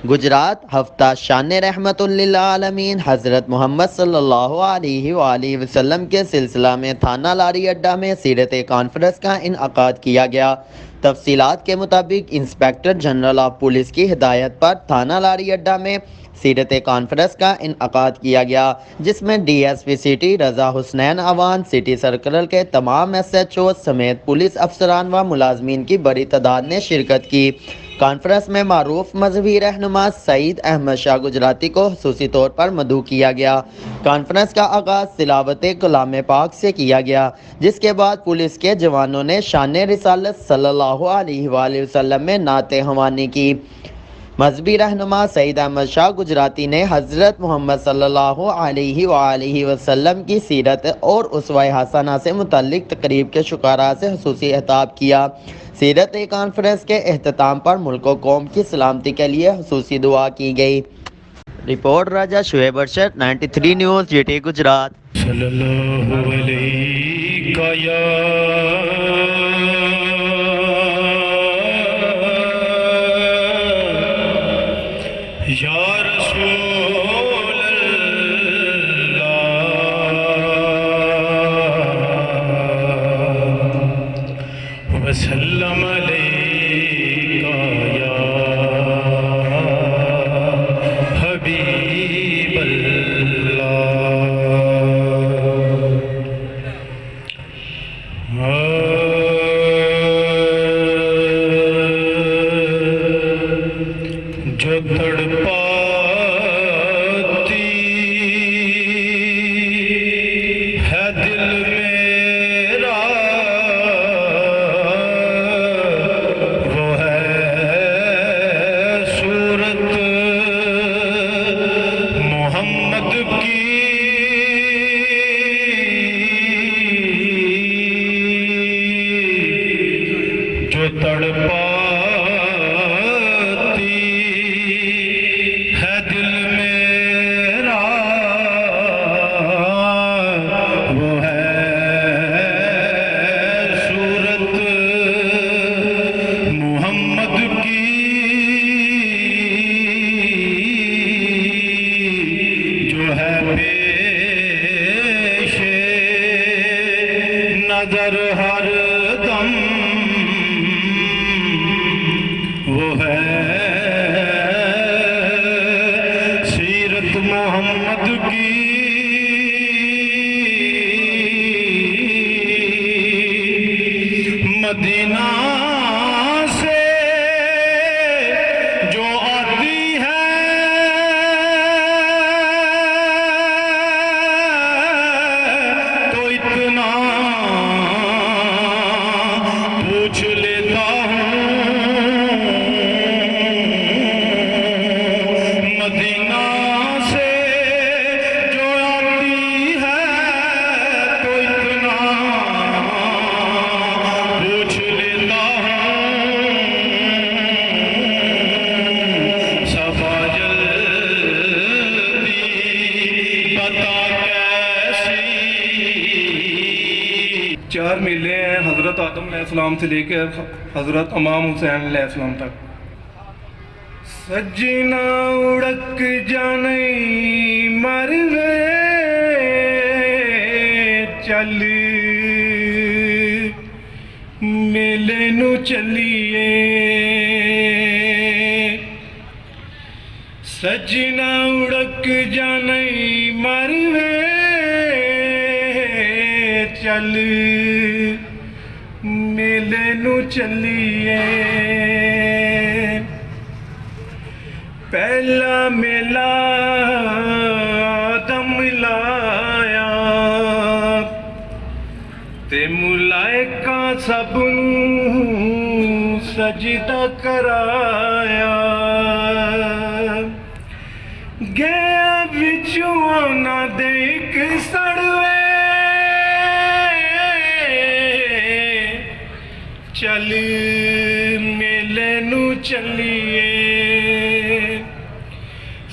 गुजरात हफ्ता शान रहमतुल लिल आलमीन हज़रत मोहम्मद सल्लल्लाहु अलैहि वसल्लम के सिलसिला में थाना लारी अड्डा में सीरत कॉन्फ्रेंस का इनअकाद किया गया। तफसीलात के मुताबिक इंस्पेक्टर जनरल ऑफ पुलिस की हिदायत पर थाना लारी अड्डा में सीरत कॉन्फ्रेंस का इनअकाद किया गया, जिसमें DSP सिटी रज़ा हुसनैन अवान, सिटी सर्कल के तमाम SHO समेत पुलिस अफसरान व मुलाजमीन की बड़ी तादाद ने शिरकत की। कॉन्फ्रेंस में मारूफ मजहबी रहनुमा सईद अहमद शाह गुजराती को खुसूसी तौर पर मदऊ किया गया। कॉन्फ्रेंस का आगाज़ तिलावत कलाम पाक से किया गया, जिसके बाद पुलिस के जवानों ने शान रिसालत सल्लल्लाहु अलैहि वसल्लम में नाते हवानी की। मजहबी रहनुमा सईद अहमद शाह गुजराती ने हज़रत मोहम्मद सल्लल्लाहु अलैहि वसल्लम की सीरत और उसवा हसना से मुतल्लिक तकरीब के शुकारा से खुसूसी खिताब किया। सीरत कॉन्फ्रेंस के अहतमाम पर मुल्क व कौम की सलामती के लिए खुसूसी दुआ की गई। रिपोर्ट राजा शुएब अरशद, 93 न्यूज़, GT गुजरात। सल्लल्लाहु अलैहि या रसूल अल्लाह वसल्लम अलैका या हबीब जो तड़पाती है दिल मेरा वो है सूरत मोहम्मद की। जो तड़पाती है दिल मेरा वो है सूरत मोहम्मद की। जो है पेशे नजर हर दम वो है सीरत मोहम्मद की। मदीना से जो आती है तो इतना पूछ लेता हूँ। मदीना से जो आती है तो इतना पूछ लेता हूँ। सबा जल्दी बता कैसी। 4 मिले हैं हज़रत आदम अलैहिस्सलाम से लेकर हज़रत इमाम हुसैन अलैहिस्सलाम तक। सजना उड़क जाने मरवे चल मेले नू चलिए। सजना उड़क जाने मरवे चल मेले नू चलिए। पहला मेला आदम लाया ते मुलाइका सब नूं सजदा कराया। गया विचों ना दे एक सड़वे चल मेले नू चलिए।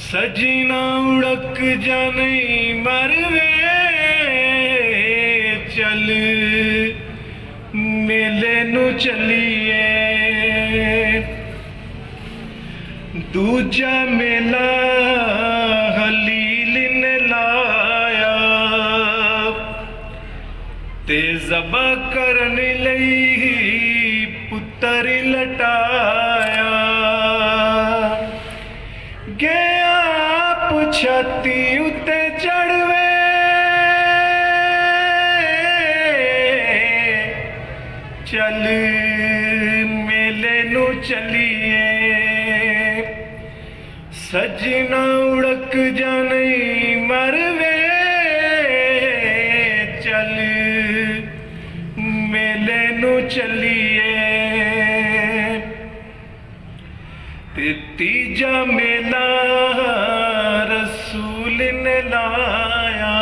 सजना उड़क जाने मरवे चल मेले नू चलिए। दूजा मेला हलील ने लाया ते ज़बा करन लई पुत्तर लटाया गया छाती उत्ते चढ़वे चल मेले नू चलिए सजना उड़क जाने मरवे चल मेले नू चलिए ते तीजा मेला रसूल ने लाया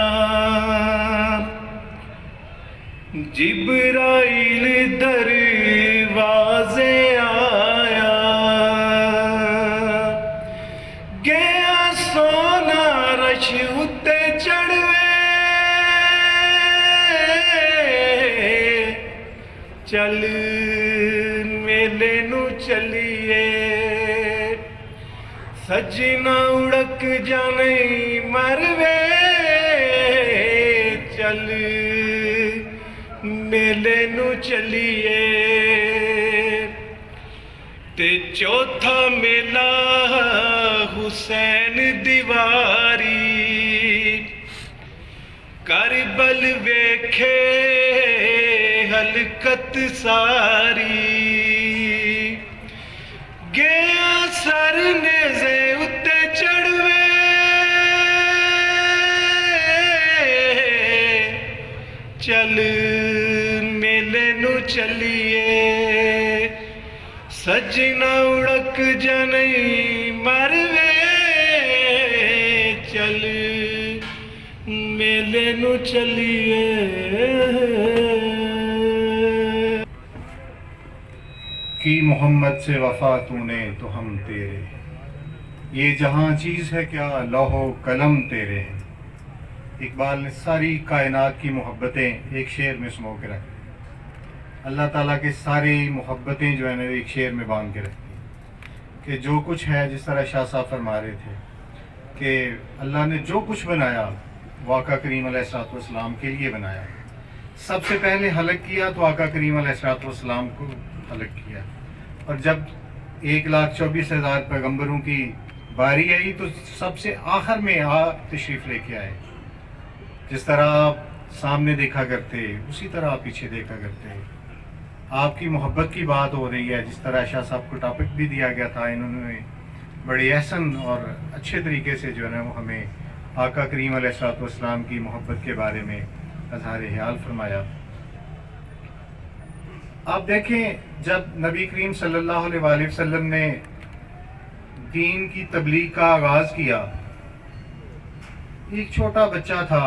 जिब्राइल दरवाजे आया गया सोना रश उत्ते चढ़वे चल मेले नू चलिए सजना उड़क जाने मरवे चल मेले नू चलिए ते चौथा मेला हुसैन दीवारी करबल वेखे हलकत सारी गया सर नेज़े उत्ते चढ़वे चल मेले नू चलिए सजना उड़क जाने मरवे चल मेले नू चलिए। की मोहम्मद से वफा तूने तो हम तेरे, ये जहां चीज़ है क्या लौहो कलम तेरे हैं। इकबाल ने सारी कायनात की मोहब्बतें एक शेर में समो के रखी। अल्लाह ताला के सारी मोहब्बतें जो है ना एक शेर में बांध के रखी कि जो कुछ है, जिस तरह शाह साहब फरमा रहे थे कि अल्लाह ने जो कुछ बनाया वो आका करीम अलैहिस्सलाम के लिए बनाया। सबसे पहले हलक किया तो आका करीम अलैहिस्सलाम को हलक किया, और जब 1,24,000 पैगम्बरों की बारी आई तो सबसे आखिर में तशरीफ़ लेके आए। जिस तरह आप सामने देखा करते उसी तरह आप पीछे देखा करते। आपकी मोहब्बत की बात हो रही है, जिस तरह शाह साहब को टॉपिक भी दिया गया था, इन्होंने बड़े एहसन और अच्छे तरीके से जो है ना वो हमें आका करीम अलैहिस्सलाम की मोहब्बत के बारे में अज़हार ख्याल फरमाया। आप देखें, जब नबी करीम सल्लल्लाहु अलैहि वसल्लम ने दीन की तबलीग का आगाज़ किया, एक छोटा बच्चा था,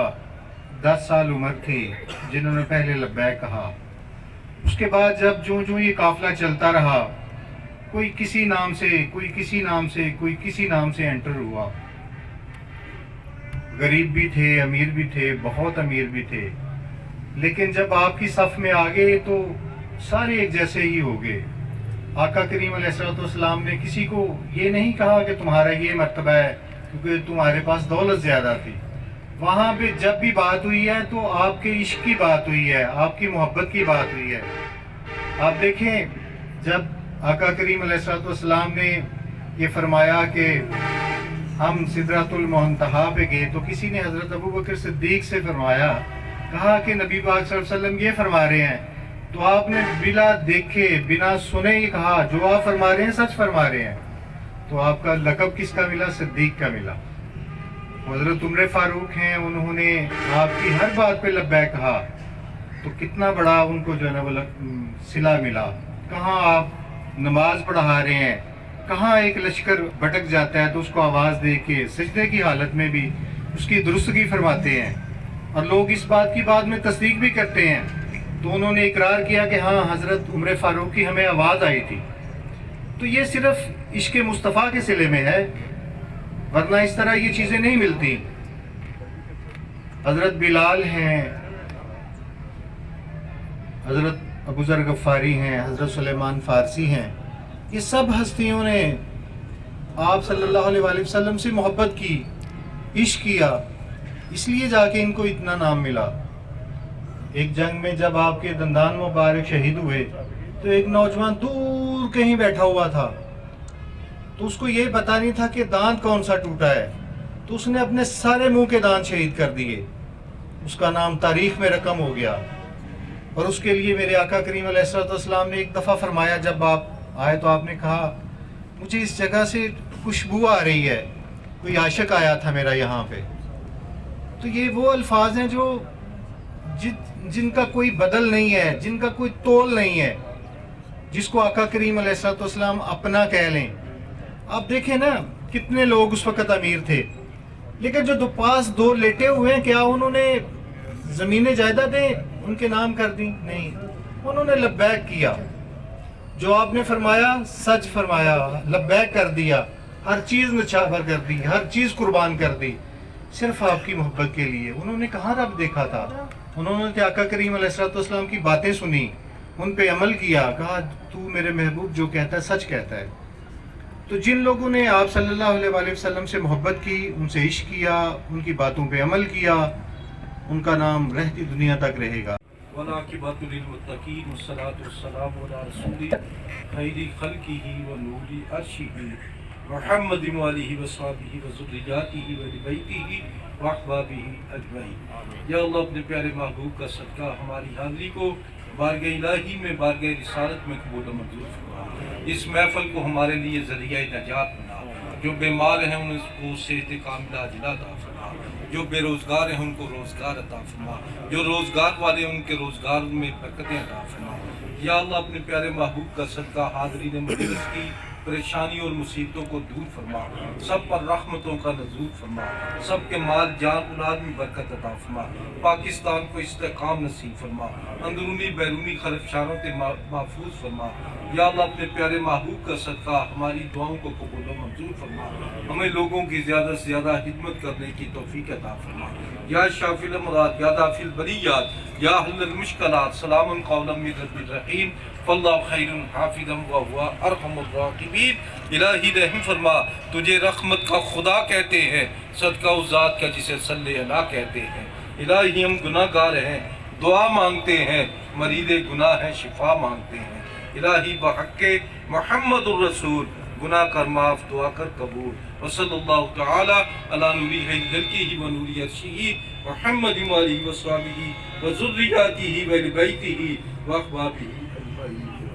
10 साल उम्र थी, जिन्होंने पहले लब्बैक कहा। उसके बाद जब जो ये काफिला चलता रहा, कोई किसी नाम से, कोई किसी नाम से, कोई किसी नाम से एंटर हुआ। गरीब भी थे, अमीर भी थे, बहुत अमीर भी थे, लेकिन जब आपकी सफ़ में आ गए तो सारे एक जैसे ही हो गए। आका करीम अलैहिस्सलाम ने किसी को ये नहीं कहा कि तुम्हारा ये मर्तबा है क्योंकि तुम्हारे पास दौलत ज़्यादा थी। वहाँ पे जब भी बात हुई है तो आपके इश्क की बात हुई है, आपकी मोहब्बत की बात हुई है। आप देखें, जब आका करीम अलैहिस्सलाम ने ये फरमाया कि हम सिदरतुल मुंतहा पे गए तो किसी ने हज़रत अबू बकर सिद्दीक से फरमाया, कहा कि नबी पाक सल्लल्लाहु अलैहि वसल्लम ये फरमा रहे हैं, तो आपने बिना देखे बिना सुने ही कहा जो आप फरमा रहे हैं सच फरमा रहे हैं। तो आपका लक़ब किसका मिला? सिद्दीक का मिला। हज़रत उमर फारूक हैं, उन्होंने आपकी हर बात पे लब्बैक कहा, तो कितना बड़ा उनको जो है ना वो सिला मिला। कहाँ आप नमाज पढ़ा रहे हैं, कहाँ एक लश्कर भटक जाता है तो उसको आवाज़ दे के सजदे की हालत में भी उसकी दुरुस्तगी फरमाते हैं, और लोग इस बात की बाद में तस्दीक भी करते हैं। तो उन्होंने इकरार किया कि हाँ, हज़रत उमर फारूक की हमें आवाज़ आई थी। तो ये सिर्फ इश्क़ मुस्तफ़ा के सिले में है, वरना इस तरह ये चीज़ें नहीं मिलती। हज़रत बिलाल हैं, हज़रत अबू ज़र गफ़ारी हैं, हज़रत सुलेमान फ़ारसी हैं, ये सब हस्तियों ने आप सल्लल्लाहु अलैहि वसल्लम से मोहब्बत की, इश्क किया, इसलिए जाके इनको इतना नाम मिला। एक जंग में जब आपके दंदान मुबारक शहीद हुए तो एक नौजवान दूर कहीं बैठा हुआ था, तो उसको ये पता नहीं था कि दांत कौन सा टूटा है, तो उसने अपने सारे मुंह के दांत शहीद कर दिए। उसका नाम तारीख में रकम हो गया। और उसके लिए मेरे आका करीम अलैहिस्सलाम ने एक दफ़ा फरमाया, जब आप आए तो आपने कहा मुझे इस जगह से खुशबू आ रही है, कोई आशिक आया था मेरा यहाँ पे। तो ये वो अल्फाज हैं जो जिनका कोई बदल नहीं है, जिनका कोई तोल नहीं है, जिसको आका करीम अलैहिस्सलाम अपना कह लें। आप देखें ना, कितने लोग उस वक़्त अमीर थे, लेकिन जो पास दो लेटे हुए हैं, क्या उन्होंने ज़मीनें जायदादें उनके नाम कर दी? नहीं, उन्होंने लब्बैक किया। जो आपने फरमाया सच फरमाया, लब्बैक कर दिया, हर चीज़ निछावर कर दी, हर चीज़ कुर्बान कर दी, सिर्फ आपकी मोहब्बत के लिए। उन्होंने कहाँ रब देखा था? उन्होंने तो आका करीम अलैहिस्सलाम की बातें सुनी, उन पे अमल किया, कहा तू मेरे महबूब जो कहता है सच कहता है। तो जिन लोगों ने आप सल्लल्लाहु अलैहि वसल्लम से मोहब्बत की, उनसे इश्क किया, उनकी बातों पे अमल किया, उनका नाम रहती दुनिया तक रहेगा। या अल्लाह अपने प्यारे महबूब का सदका हमारी हाज़िरी को बारगाह इलाही में, बारगाह रिसालत में कबूल व मंजूर फरमा। इस महफल को हमारे लिए ज़रिया नजात बना। जो बीमार हैं उनको सेहत कामिला अता फरमा, जो बेरोज़गार हैं उनको रोज़गार अता फरमा, जो रोज़गार वाले हैं उनके रोज़गार में बरकतें अता फरमा। या अल्लाह अपने प्यारे महबूब का सदका हाज़रीन मजलिस की परेशानी और मुसीबतों को दूर फरमा, सब पर रहमतों का नज़ूल फरमा, सब के माल जान औलाद में बरकत अता फरमा, पाकिस्तान को इस्तेकाम नसीब फरमा, अंदरूनी बैरूनी खरफशारों से महफूज फरमा। या अल्लाह अपने प्यारे महबूब का सदका हमारी दुआओं को कबूल व मंजूर फरमा, हमें लोगों की ज़्यादा से ज़्यादा खिदमत करने की तौफीक अता फरमा। या शाफिल मुराद या दाफिल बरियात या हल्लुल मुश्किलात सलामुन कौलन मिन रब्बिर रहीम फल्लाहु खैरुन हाफिज़न व हुवा अरहमुर राहिमीन। इलाही रहम फरमा, तुझे रहमत का खुदा कहते हैं, सदका उस ज़ात का जिसे सल्ले अला कहते हैं। इलाही हम गुनाहगार हैं, दुआ मांगते हैं, मरीज़े गुनाह हैं, शिफा मांगते हैं। इलाही बहक़्क़े मुहम्मदुर रसूल गुनाह कर माफ़, दुआ कर कबूल। वसल्लल्लाहु तआला अला नूरी खल्क़िही व नूरी अर्शिही मुहम्मदिन व आलिहि व सहबिही व ज़ुर्रिय्यतिही व अहली बैतिही व अहबाबिही अजमईन।